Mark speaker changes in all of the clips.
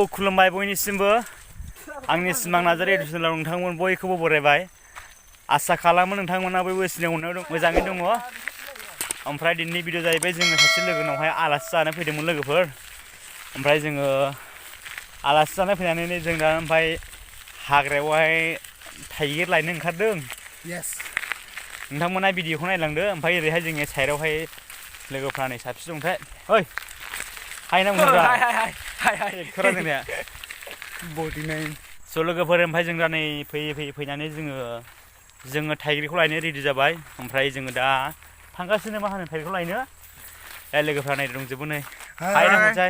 Speaker 1: खुलुमबाय बयनिसिमबो आंनि सिमां नार्जारि इउटुब चेनेलाव नोंथांमोन बयखौबो बरायबाय आसा खालामो नोंथांमोनाबो बोसोरनि उनाव मोजाङै दङ ओमफ्राय दिनैनि भिडिअ जाहैबाय जोङो सासे लोगोनावहाय आलासि जानो फैदोंमोन लोगोफोर ओमफ्राय जोङो आलासि जानो फैनानै जों दा ओमफ्राय हाग्रायावहाय थाइगिर लायनो ओंखारदों नोंथांमोना भिडिअखौ नायलांदो ओमफ्राय ओरैहाय जोंनि साइडआवहाय लोगोफ्रा नै साबेसे दंथाय ओइ हाय ना बुंदों हाय खरा जोंनिया बडि नाइन स' लोगोफोर ओमफ्राय जों दा नै फैनानै जोङो थाइगिरखौ लायनो रेडि जाबाय ओमफ्राय जोङो दा थांगासिनो मा होनो थाइगिरखौ लायनो दा लोगोफ्रा नै दंजोबो नै हाय ना मोनसाय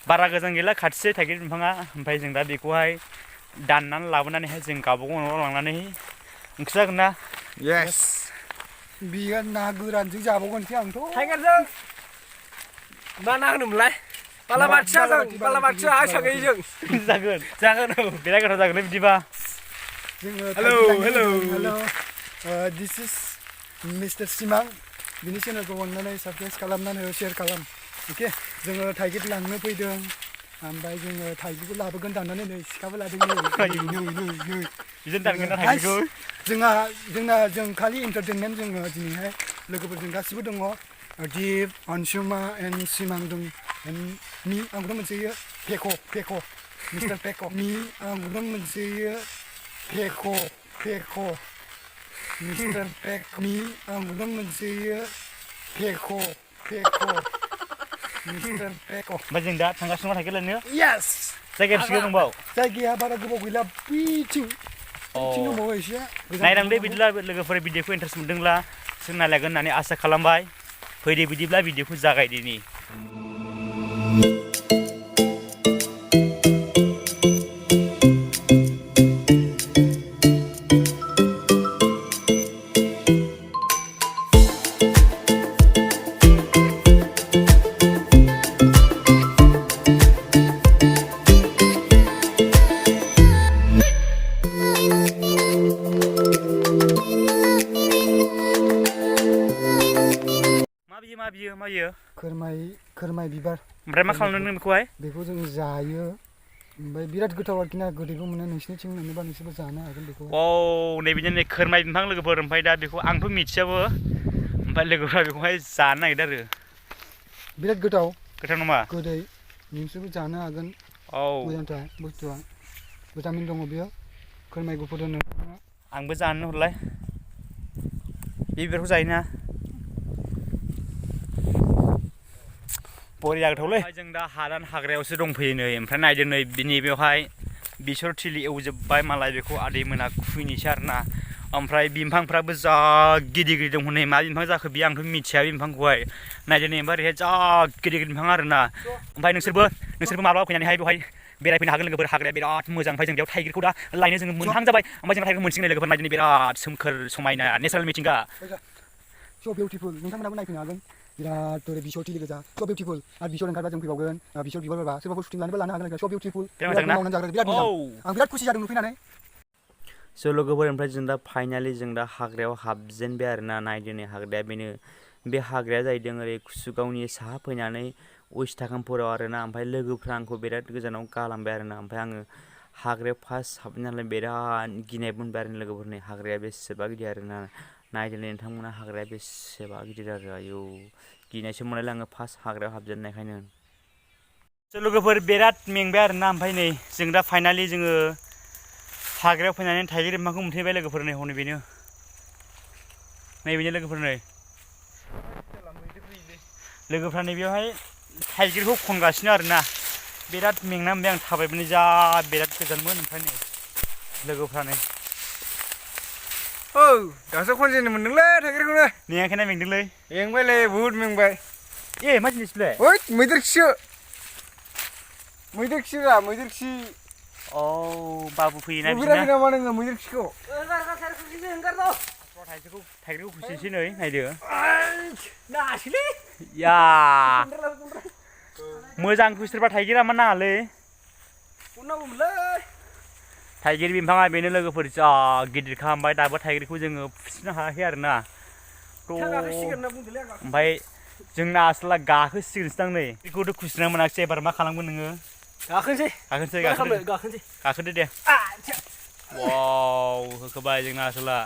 Speaker 1: बारा गोजान गैला खाथिसै थाइगिर बिफाङा ओमफ्राय जों दा बेखौहाय दाननानै लाबोनानैहाय जों गावबागाव न'आव लांनानै ओंख्रि जागोन ना
Speaker 2: यस बियो ना गोरानजों जाबावगोनसै आंथ'
Speaker 3: थाइगिरजों मा ना होनोमोनलाय बालाबाथिया बालाबाथिया हासागैजों जागोन औ
Speaker 1: बिराद गोथाव जागोन बिदिबा
Speaker 2: जोङो
Speaker 3: हेलौ
Speaker 2: दिस इज मिस्टार सिमां बिनि चेनेलखौ अननानै साबस्क्राइब खालामनानै शेयार खालाम अके जोङो थाइगिर लांनो फैदों ओमफ्राय जोङो थाइगिरखौ लाबोगोन दाननानै नै सिखाबो लादों
Speaker 1: बिदिनो दानगोन ना थाइगिरखौ
Speaker 2: जों खालि एन्टारटेनमेन्ट जोङो दिनैहाय लोगोफोरजों गासिबो दङ दिप अनसुमा एन्ड सिमां दं एन्ड मी आंबो मोनसे पेक' मिस्टार पेक' मी आंबो मोनसे पेक' मिस्टार पेक मी आंबो मोनसे पेक' मिस्टार पेक'
Speaker 1: ओमफ्राय जों दा थांगासिनो थाइगिर लायनो
Speaker 2: यस
Speaker 1: जायगाया बेसे दंबाव
Speaker 2: जायगाया बारा गोबाव गैला बिथिं दंबावो एसे
Speaker 1: नायलांदो बिदिब्ला लोगोफोर भिडिअखौ इन्टारेस्ट मोनदोंब्ला जों नायलांगोन होननानै आसा खालामबाय फैदो बिदिब्ला भिडिअखौ जागायदिनि मा बियो
Speaker 2: खोरमाय बिबार
Speaker 1: ओमफ्राय मा खालामदों नों बेखौहाय
Speaker 2: बेखौ जों जायो ओमफ्राय बिराद गोथाव आरोखि ना गोदैबो मोनो नोंसिनिथिं मोनोबा नोंसोरबो जानो हागोन बेखौ
Speaker 1: नै बिदिनो नै खोरमाय बिफां लोगोफोर ओमफ्राय दा बेखौ आंथ' मिथियाबो ओमफ्राय लोगोफ्रा बेखौहाय जानो नागिरदों आरो
Speaker 2: बिराद गोथाव
Speaker 1: नामा
Speaker 2: गोदै नोंसोरबो जानो हागोन मोजांथार बुस्थुआ भिटामिन दङ बेयो खोरमाय गुफुर होनो
Speaker 1: आंबो जानो हरलाय बे बिबारखौ जायोना बरिया गोथावलै जों दा हादान हाग्रायावसो दंफैयो नै ओमफ्राय नायदो नै बिनि बेवहाय बेसर थिलि एवजोब्बाय मालाय बेखौ आदै मोना खुयनोसै आरोना ओमफ्राय बिफांफ्राबो जा गिदिर दं हनै मा बिफां जाखो बियो आंथ' मिथिया बे बिफांखौहाय नायदो नै ओमफ्राय ओरैहाय जा गिदिर बिफां आरोना ओमफ्राय नोंसोरबो माब्लाबा फैनानैहाय बेवहाय बेरायफैनो हागोन लोगोफोर हाग्राया बिराद मोजां ओमफ्राय जों बेयाव थाइगिरखौ दा लायनो जोङो मोनहां जाबाय ओमफ्राय जों थाइगिरखौ मोनसिगोन लोगोफोर नायदो बिराद सोमखोर समायना नेचारेल मिथिंगा
Speaker 2: स' बिउटिफुल नोंथांमोनाबो नायफैनो हागोन बिराद बिसर थिलि गोजा स' बिउटिफुल आरो बिसर ओंखारबा जों फैबावगोन बिसर बिबार बारबा सोरबाफोर शुटिं लानोबो लानो हागोन स' बिउटिफुल बिराद मावनानै जाग्रा बिराद मोजां आं बिराद खुसि जादों नुफैनानै
Speaker 1: स' लोगोफोर ओमफ्राय जों दा फाइनालि जों दा हाग्रायाव हाबजेनबाय आरोना नायदो नै हाग्राया बेनो बे हाग्राया जाहैदों ओरै कुसुगावनि साहा फैनानै वेस्ट थाकामपुराव आरोना ओमफ्राय लोगोफ्रा आंखौ बिराद गोजानाव गालांबाय आरोना ओमफ्राय आङो हाग्रायाव फार्स्ट हाबनाय नालाय बिराद गिनाय मोनबाय आरो लोगोफोरनि हाग्राया बेसेबा गिदिर आरोना नायदो नोंथांमोना हाग्राया बेसेबा गिदिर आरो आयौ गिनायसो मोनलाय आङो फार्स्ट हाग्रायाव हाबजेननायखायनो स' लोगोफोर बिराद मेंबाय आरोना ओमफ्राय नै जों दा फाइनालि जोङो हाग्रायाव फैनानै थाइगिर बिफांखौ मोनफैबाय लोगोफोर नै हनै बेनो लोगोफोर नै लोगोफ्रा नै बेवहाय थाइगिरखौ खनगासिनो आरोना बिराद मेंना मोनबाय आं थाबायबोनो जा बिराद गोजानमोन ओमफ्राय नै लोगोफ्रा नै
Speaker 3: दासो खनजेननो मोनदोंलै थाइगिरखौनो
Speaker 1: मेङाखैना मेंदोंलै
Speaker 3: मेंबायलै बुहुद मेंबाय
Speaker 1: मा जिनिस बेलाय
Speaker 3: मैदेर खिरा मैदेर खि
Speaker 1: बाबु फैयोना
Speaker 3: बिदिना नामा नोङो मैदेर खिखौ
Speaker 1: थाइगिरखौ खुसिनोसै नै नायदो
Speaker 3: नाङासैलै
Speaker 1: मोजां खुसिरबा थाइगिरा मा नाङालै थाइगिर बिफाङा बेनो लोगोफोर जा गिदिरखा ओमफ्राय दाबो थाइगिरखौ जोङो फुसिनो हायाखै आरोना ओमफ्राय जोंना आसोला गाखोसिगोनसो दां नै बेखौथ' खुसिना मोनाखिसै एबार मा खालामगोन नोङो
Speaker 3: गाखोनोसै
Speaker 1: गाखोदो दे वाव होखोबाय जोंना आसोला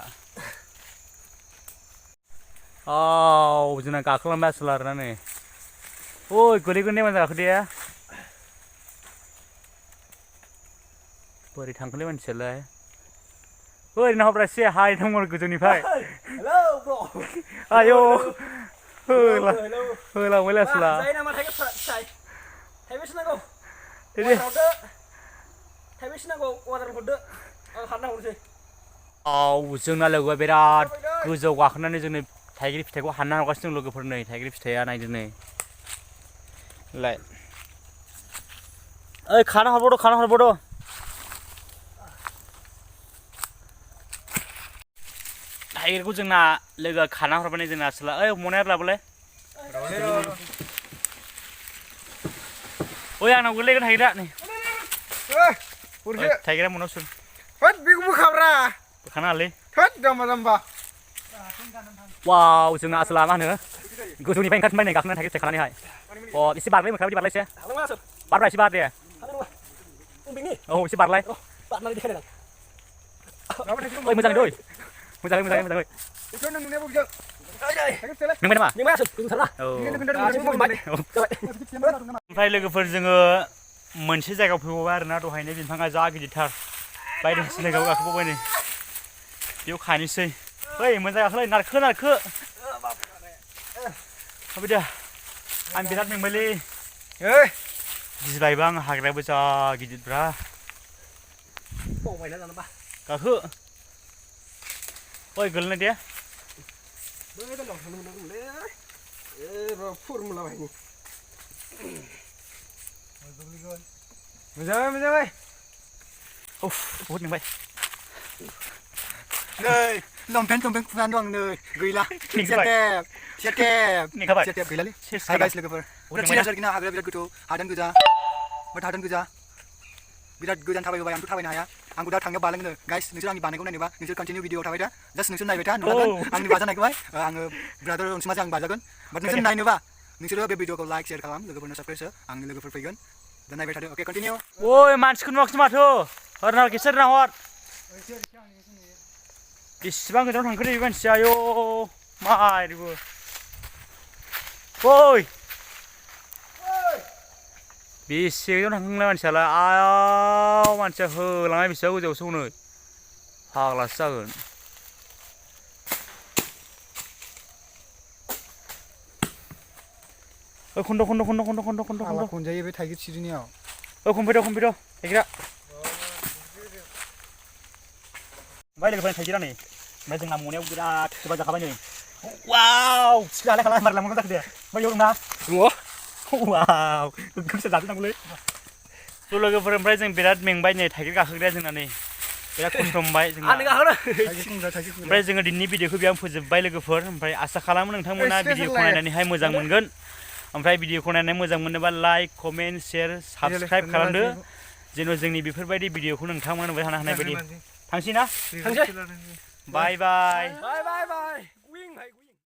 Speaker 1: जोंना गाखोलांबाय आसोला आरोना नै ओइ गोलैगोन दे मोजां गाखोदे बोरै थांखोलै मानसियालाय ओरैनो हब्रा एसे हाय दंमोन गोजौनिफ्राय आयौ होलांबाय आसोला
Speaker 3: जायो नामा थाइगिर फिथाइ थाइबेसे नांगौ
Speaker 1: दे
Speaker 3: थाइबेसे नांगौ अर्डार हरदो आं हानना हरनोसै
Speaker 1: जोंना लोगोआ बिराद गोजौ गाखोनानै जोंनो थाइगिर फिथाइखौ हानना हरगासिनो दं लोगोफोर नै थाइगिर फिथाइया नायदो नै लाय ओइ खाना हरबावद' थाइगिरखौ जोंना लोगोआ खाना हरबाय जोंना आसोला ओइ मनाया लाबोलाय ओइ आंनाव गोलैगोन थाइगिरा नै थाइगिरा मनाव सुन
Speaker 3: होद बेखौ बोखाब्रा
Speaker 1: बोखानाङालै
Speaker 3: होद जाम्बा
Speaker 1: वाव जोंना आसोला मा होनो गोजौनिफ्राय ओंखारफिनबाय नै गाखोनानै थाइगिर फिथाइ खानानैहाय एसे बारलाय मोख्रा बायदि बारलाय एसे बार दे औ एसे बारलाय ओइ मोजाङै दै मोजाङै मेंबाय नामा ओमफ्राय लोगोफोर जोङो मोनसे जायगायाव फैबावबाय आरोना दहायनो बिफाङा जा गिदिरथार बायदिसिना जायगायाव गाखोबावबाय नै बेयाव खानोसै ओइ मोजां गाखोलै नारखो हाबाय आं बिराद मेंबायलै गिबायबो आं हाग्रायाबो जा गिदिरब्रा गाखो ओइ गोलैनाय दे
Speaker 3: मोजाङै
Speaker 1: बहुद मेंबाय
Speaker 2: नै लंपेन्ट खुनानै दं नै गैला सेटेप गैलालै हाय गाइस लोगोफोर बिराद सिरियास आरोखि ना हाग्राया बिराद गोथौ हादान गोजा बिराद गोजान थाबायबोबाय आंथ' थाबायनो हाया आंखौ दा थांनायाव बारलांगोन गाइस नोंसोर आंनि बानायखौ नायनोबा नोंसोर कन्टिनिउ भिडिअ थाबाय था जास्ट नोंसोर नायबाय था नुलांगोन आंनि बाजानायखौहाय आङो ब्रादार अनसुमाजों आं बाजागोन बाट नोंसोर नायनोबा नोंसोरो बे भिडिअखौ लाइक शेयार खालाम लोगोफोरनो साबस्क्राइब आंनि लोगोफोर फैगोन दा नायबाय थादो अके कन्टिनिउ
Speaker 1: ओइ मानसिखौ नुवाखिसै माथो हरना केसेर नाहर बेसेबां गोजानाव थांखो बे मानसिया आयौ मारिबो ओइ बेसे गोजानाव थांखोलाय मानसियालाय आयाव मानसिया होलांनाय बेसेबां गोजौआवसो हनै फाग्लासो जागोन ओइ खन्द'
Speaker 2: खनजायो बे थाइगिर सिरिनायाव
Speaker 1: ओइ खनफैद' थाइगिरा ओमफ्राय लोगोफोरनि थाइगिरा नै ओमफ्राय जोंना मनायाव बिराद गोबा जाखाबाय नै वाव सिगांलाय खालाय मारलांगोन जाखो दे ओमफ्राय इयाव ना वाव गोसो जाजोबनांगौलै ज' लोगोफोर ओमफ्राय जों बिराद मेंबाय नै थाइगिर गाखोग्राया जोंना नै बिराद खस्थ' मोनबाय जोंना ओमफ्राय जोङो दिनैनि भिडिअखौ बेयाव फोजोबबाय लोगोफोर ओमफ्राय आसा खालामो नोंथांमोना भिडिअखौ नायनानैहाय मोजां मोनगोन ओमफ्राय भिडिअखौ नायनानै मोजां मोनोबा लाइक कमेन्ट शेयार साबस्क्राइब खालामदो जेन' जोंनि बेफोरबायदि भिडिअखौ नोंथांमोना नुबाय थानो हानाय बायदि थांसै ना बाय बाय